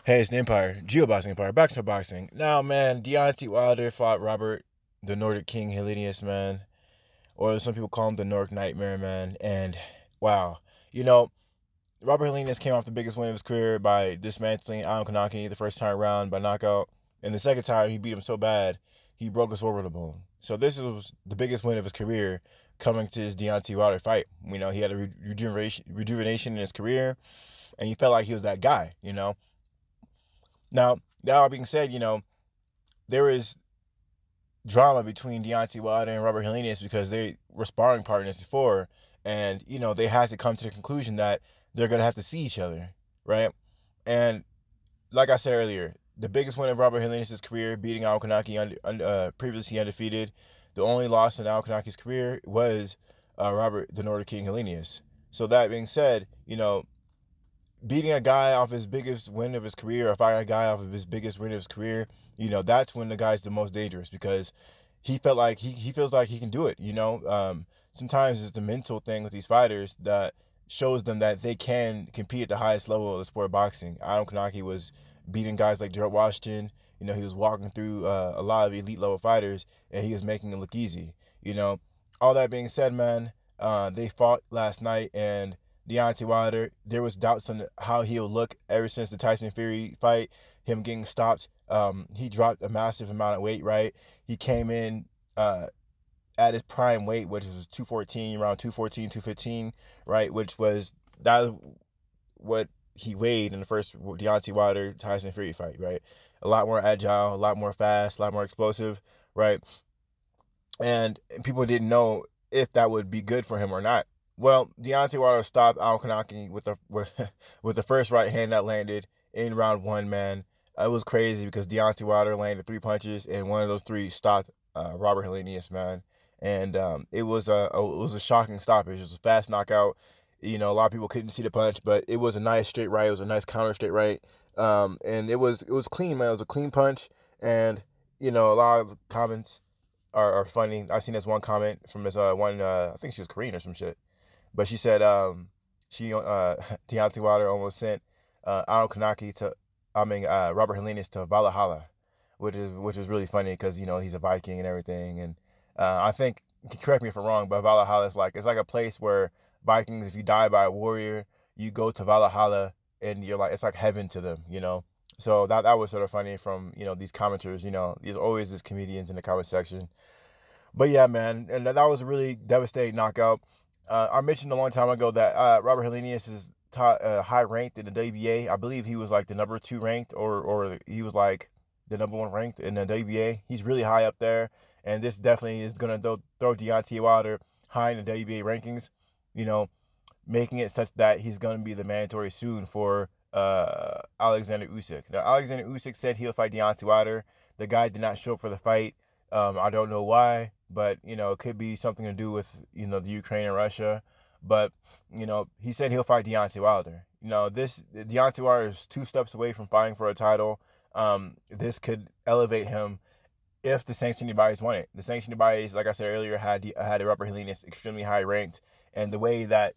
Hey, it's the Empire, Geoboxing Empire, Boxing for Boxing. Now, man, Deontay Wilder fought Robert, the Nordic King Helenius, man, or some people call him the Nordic Nightmare, man. And wow, you know, Robert Helenius came off the biggest win of his career by dismantling Alan Konaki the first time around by knockout, and the second time he beat him so bad he broke his orbital bone. So this was the biggest win of his career coming to his Deontay Wilder fight. He had a rejuvenation in his career, and he felt like he was that guy. Now, that all being said, there is drama between Deontay Wilder and Robert Helenius because they were sparring partners before, and they had to come to the conclusion that they're gonna have to see each other, right? And like I said earlier, the biggest win of Robert Helenius' career, beating Al Kanaki, previously undefeated. The only loss in Al Kanaki's career was Robert the Nordic King Helenius. So that being said, beating a guy off his biggest win of his career, or fighting a guy off of his biggest win of his career, that's when the guy's the most dangerous because he felt like he feels like he can do it. Sometimes it's the mental thing with these fighters that shows them that they can compete at the highest level of the sport of boxing. Adam Kanaki was beating guys like Gerald Washington. He was walking through a lot of elite level fighters, and he was making it look easy. All that being said, man, they fought last night, and Deontay Wilder, there was doubts on how he'll look ever since the Tyson Fury fight, him getting stopped. He dropped a massive amount of weight, right? He came in at his prime weight, which was 214, around 214, 215, right? Which was that what he weighed in the first Deontay Wilder Tyson Fury fight, right? A lot more agile, a lot more fast, a lot more explosive, right? And people didn't know if that would be good for him or not. Well, Deontay Wilder stopped Al Kanaki with the with the first right hand that landed in round one. Man, it was crazy because Deontay Wilder landed three punches, and one of those three stopped Robert Helenius, man. And it was a shocking stoppage. It was a fast knockout. A lot of people couldn't see the punch, but it was a nice straight right. It was a nice counter straight right. And it was clean, man. It was a clean punch, and a lot of comments are funny. I seen this one comment from this one. I think she was Korean or some shit, but she said she Deontay Wilder almost sent Aaron Kanaki to Robert Helenius to Valhalla, which is really funny because he's a Viking and everything, and I think, correct me if I'm wrong, but Valhalla is it's like a place where Vikings, if you die by a warrior, you go to Valhalla, and you're like, it's like heaven to them. So that was sort of funny from these commenters. There's always these comedians in the comment section. But yeah, man, and that was a really devastating knockout. I mentioned a long time ago that Robert Helenius is high ranked in the WBA. I believe he was like the number two ranked, or he was like the number one ranked in the WBA. He's really high up there, and this definitely is gonna throw Deontay Wilder high in the WBA rankings. You know, making it such that he's gonna be the mandatory soon for Alexander Usyk. Now, Alexander Usyk said he'll fight Deontay Wilder. The guy did not show up for the fight. I don't know why, but it could be something to do with the Ukraine and Russia. But he said he'll fight Deontay Wilder. This Deontay Wilder is two steps away from fighting for a title. This could elevate him if the sanctioning bodies want it. The sanctioning bodies, like I said earlier, had Robert Helenius extremely high ranked, and the way that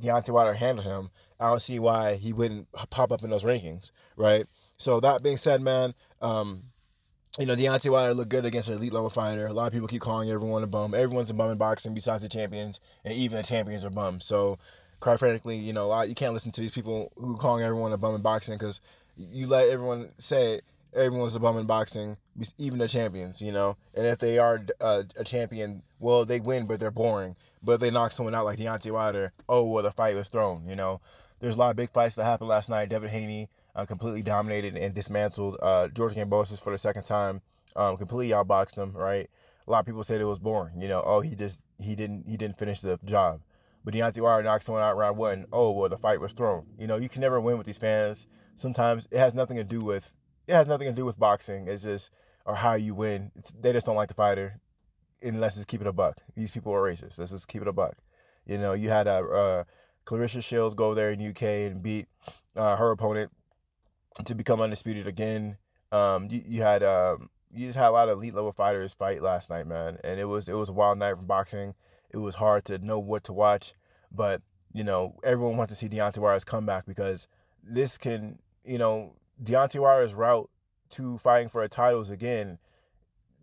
Deontay Wilder handled him, I don't see why he wouldn't pop up in those rankings, right? So that being said, man, Deontay Wilder looked good against an elite level fighter. A lot of people keep calling everyone a bum. Everyone's a bum in boxing besides the champions, and even the champions are bums. So, quite frankly, you can't listen to these people who calling everyone a bum in boxing because you let everyone say everyone's a bum in boxing, even the champions, And if they are a champion, well, they win, but they're boring. But if they knock someone out like Deontay Wilder, oh, well, the fight was thrown, There's a lot of big fights that happened last night. Devin Haney completely dominated and dismantled George Kambosos for the second time. Completely outboxed him, right? A lot of people said it was boring. Oh, he didn't finish the job. But Deontay Wilder knocked someone out round one. Oh, well, the fight was thrown. You can never win with these fans. Sometimes it has nothing to do with boxing. It's just or how you win. They just don't like the fighter, unless it's keep it a buck. These people are racist. Let's just keep it a buck. You had Clarissa Shields go there in the UK and beat her opponent to become undisputed again. You just had a lot of elite level fighters fight last night, man, and it was a wild night from boxing. It was hard to know what to watch, but everyone wants to see Deontay Wilder's comeback because this can Deontay Wilder's route to fighting for a titles again,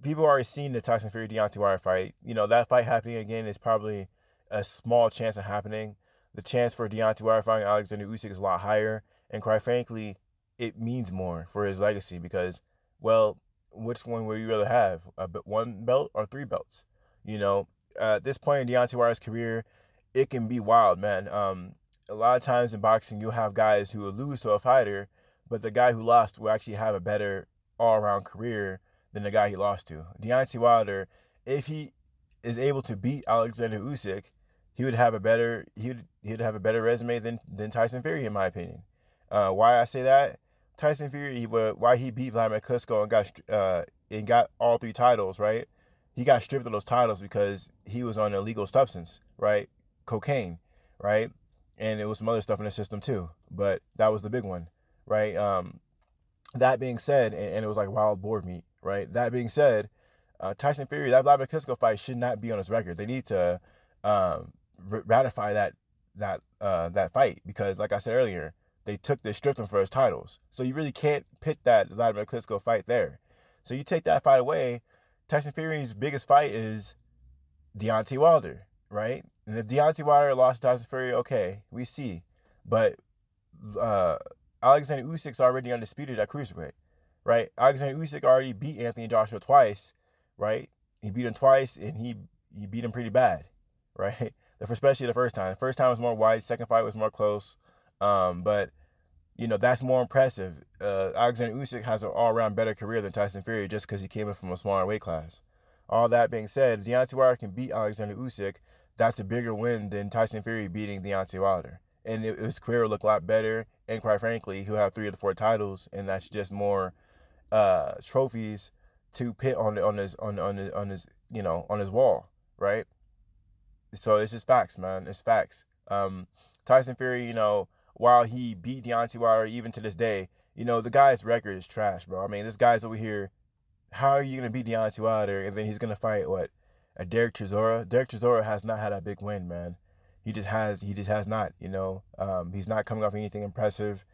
people already seen the Tyson Fury Deontay Wilder fight. You know, that fight happening again is probably a small chance of happening. The chance for Deontay Wilder fighting Alexander Usyk is a lot higher, and quite frankly, it means more for his legacy because, well, which one would you rather have, one belt or three belts? You know, at this point in Deontay Wilder's career, it can be wild, man. A lot of times in boxing, you'll have guys who will lose to a fighter, but the guy who lost will actually have a better all-around career than the guy he lost to. Deontay Wilder, if he is able to beat Alexander Usyk, he would have a better he'd have a better resume than Tyson Fury, in my opinion. Why I say that? Tyson Fury, why he beat Vladimir Klitschko and got all three titles, right? He got stripped of those titles because he was on illegal substance, right? Cocaine, right? And it was some other stuff in the system too, but that was the big one, right? That being said, and it was like wild boar meat, right? That being said, Tyson Fury, that Vladimir Klitschko fight should not be on his record. They need to ratify that fight because, like I said earlier, they stripped him for his titles. So you really can't pit that Vladimir Klitschko fight there. So you take that fight away, Tyson Fury's biggest fight is Deontay Wilder, right? And if Deontay Wilder lost to Tyson Fury, okay, we see. But Alexander Usyk's already undisputed at cruiserweight, right? Alexander Usyk already beat Anthony Joshua twice, right? He beat him twice, and he beat him pretty bad, right? Especially the first time. The first time was more wide. Second fight was more close. But, you know, that's more impressive. Alexander Usyk has an all-around better career than Tyson Fury just because he came in from a smaller weight class. All that being said, Deontay Wilder can beat Alexander Usyk. That's a bigger win than Tyson Fury beating Deontay Wilder. And his career will look a lot better. And quite frankly, he'll have 3 of the 4 titles, and that's just more trophies to pit on his wall, right? So it's just facts, man. It's facts. Tyson Fury, you know, while he beat Deontay Wilder, even to this day, you know, the guy's record is trash, bro. I mean, this guy's over here. How are you gonna beat Deontay Wilder and then he's gonna fight a Derek Chisora? Derek Chisora has not had a big win, man. He just has not, you know. He's not coming off anything impressive.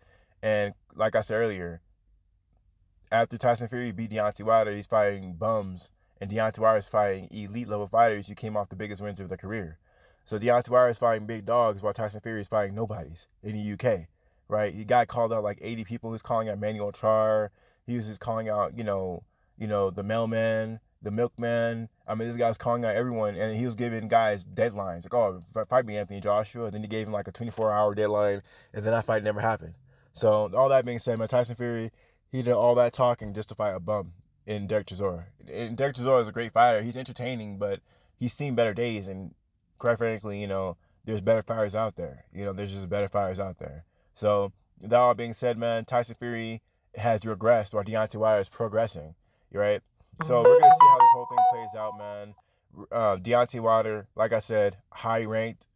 And like I said earlier, after Tyson Fury beat Deontay Wilder, he's fighting bums, and Deontay Wilder's fighting elite level fighters who came off the biggest wins of their career. So Deontay Wilder's fighting big dogs while Tyson Fury is fighting nobodies in the UK, right? He got called out like 80 people. He was calling out Manuel Char. He was just calling out, you know, the mailman, the milkman. I mean, this guy was calling out everyone, and he was giving guys deadlines. Like, oh, fight me, Anthony Joshua. And then he gave him like a 24-hour deadline, and then that fight never happened. So all that being said, man, Tyson Fury, he did all that talking just to fight a bum in Derek Chisora. And Derek Chisora is a great fighter. He's entertaining, but he's seen better days. And quite frankly, you know, there's better fighters out there. You know, there's just better fighters out there. So that all being said, man, Tyson Fury has regressed while Deontay Wilder is progressing, right? So we're going to see how this whole thing plays out, man. Deontay Wilder, like I said, high ranked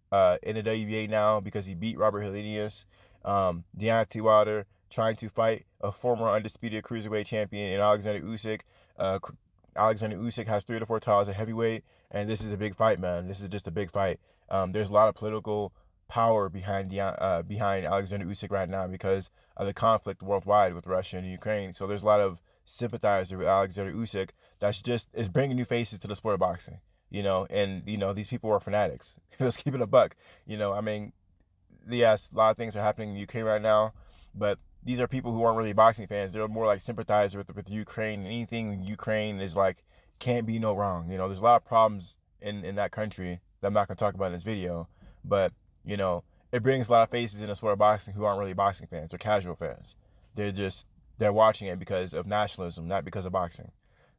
in the WBA now because he beat Robert Helenius. Deontay Wilder trying to fight a former undisputed cruiserweight champion in Alexander Usyk. Alexander Usyk has 3 to 4 titles at heavyweight, and this is a big fight, man. This is just a big fight. There's a lot of political power behind Alexander Usyk right now because of the conflict worldwide with Russia and Ukraine. So there's a lot of sympathizers with Alexander Usyk is bringing new faces to the sport of boxing, you know, and, you know, these people are fanatics. Let's keep it a buck. You know, I mean, yes, a lot of things are happening in Ukraine right now, but these are people who aren't really boxing fans. They're more like sympathizers with Ukraine, and anything in Ukraine is like, can't be no wrong. You know, there's a lot of problems in that country that I'm not going to talk about in this video, but, you know, it brings a lot of faces in the sport of boxing who aren't really boxing fans or casual fans. They're watching it because of nationalism, not because of boxing.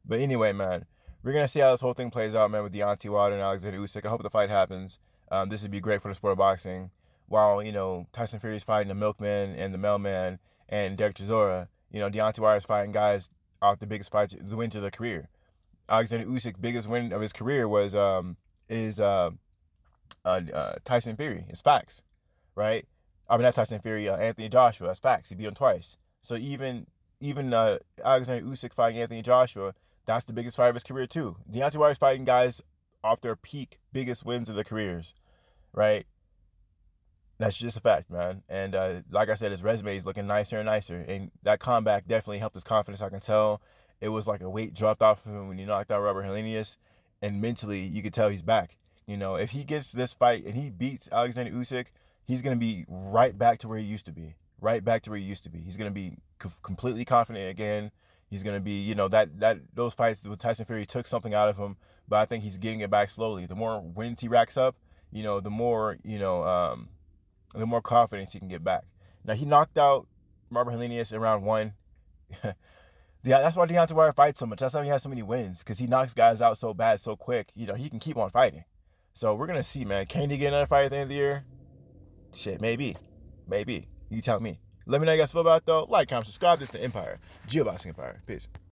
But anyway, man, we're going to see how this whole thing plays out, man, with Deontay Wilder and Alexander Usyk. I hope the fight happens. This would be great for the sport of boxing. While, you know, Tyson Fury is fighting the milkman and the mailman and Derek Chisora, you know, Deontay Wilder is fighting guys off the biggest fights, the wins of their career. Alexander Usyk's biggest win of his career was Tyson Fury. It's facts, right? I mean, not Tyson Fury, Anthony Joshua. That's facts. He beat him twice. So even Alexander Usyk fighting Anthony Joshua, that's the biggest fight of his career too. Deontay Wilder's fighting guys off their peak biggest wins of their careers, right? That's just a fact, man. And like I said, his resume is looking nicer and nicer. And that comeback definitely helped his confidence. I can tell it was like a weight dropped off of him when he knocked out Robert Helenius. And mentally, you could tell he's back. You know, if he gets this fight and he beats Alexander Usyk, he's going to be right back to where he used to be. Right back to where he used to be. He's going to be completely confident again. He's going to be, you know, those fights with Tyson Fury took something out of him, but I think he's getting it back slowly. The more wins he racks up, you know, the more, the more confidence he can get back. Now, he knocked out Robert Helenius in round 1. Yeah, that's why Deontay Wilder fights so much. That's why he has so many wins, because he knocks guys out so bad, so quick. You know, he can keep on fighting. So we're going to see, man. Can he get another fight at the end of the year? Shit, maybe. Maybe. You tell me. Let me know how you guys feel about it, though. Like, comment, subscribe. This is the Empire. Geoboxing Empire. Peace.